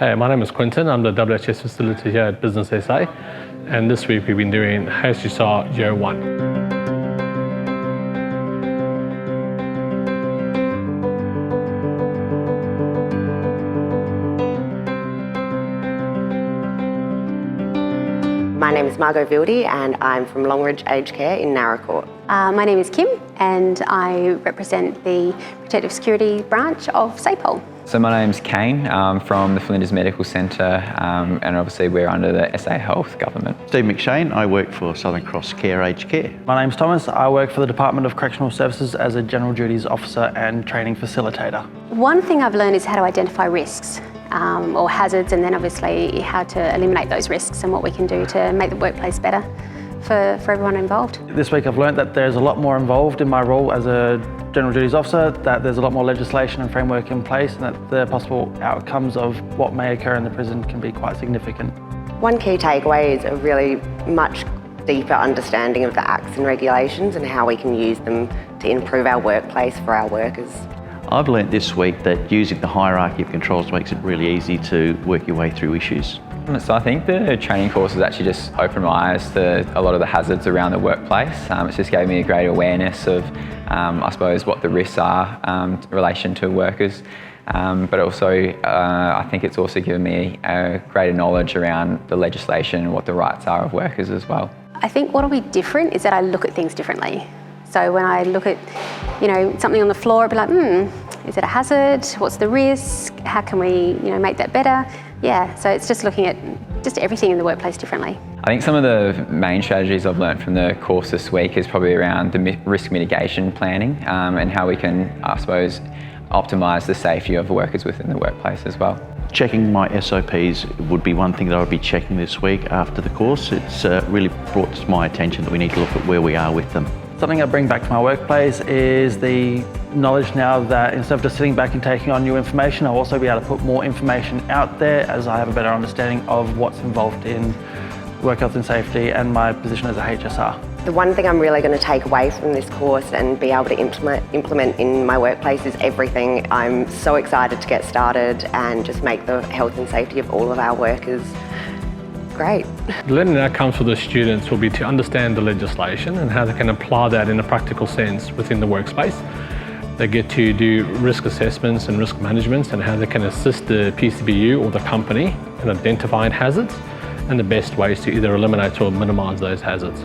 Hey, my name is Quintin. I'm the WHS facilitator here at Business SA, and this week we've been doing HSR Year 1. My name is Margot Vildy and I'm from Longridge Aged Care in Narracourt. My name is Kim and I represent the Protective Security branch of SAPOL. So my name's Kane from the Flinders Medical Centre and obviously we're under the SA Health government. Steve McShane, I work for Southern Cross Care Aged Care. My name's Thomas, I work for the Department of Correctional Services as a General Duties Officer and Training Facilitator. One thing I've learned is how to identify risks or hazards, and then obviously how to eliminate those risks and what we can do to make the workplace better for everyone involved. This week I've learned that there's a lot more involved in my role as a General Duties Officer, that there's a lot more legislation and framework in place, and that the possible outcomes of what may occur in the prison can be quite significant. One key takeaway is a really much deeper understanding of the acts and regulations and how we can use them to improve our workplace for our workers. I've learnt this week that using the hierarchy of controls makes it really easy to work your way through issues. So I think the training course has actually just opened my eyes to a lot of the hazards around the workplace. It's just gave me a great awareness of, I suppose, what the risks are in relation to workers. But also, I think it's also given me a greater knowledge around the legislation and what the rights are of workers as well. I think what'll be different is that I look at things differently. So when I look at, something on the floor, I'll be like, is it a hazard? What's the risk? How can we, make that better? Yeah, so it's just looking at just everything in the workplace differently. I think some of the main strategies I've learnt from the course this week is probably around the risk mitigation planning and how we can, I suppose, optimise the safety of workers within the workplace as well. Checking my SOPs would be one thing that I would be checking this week after the course. It's really brought to my attention that we need to look at where we are with them. Something I bring back to my workplace is the knowledge now that instead of just sitting back and taking on new information, I'll also be able to put more information out there as I have a better understanding of what's involved in work health and safety and my position as a HSR. The one thing I'm really going to take away from this course and be able to implement in my workplace is everything. I'm so excited to get started and just make the health and safety of all of our workers great. The learning outcomes for the students will be to understand the legislation and how they can apply that in a practical sense within the workspace. They get to do risk assessments and risk management and how they can assist the PCBU or the company in identifying hazards and the best ways to either eliminate or minimise those hazards.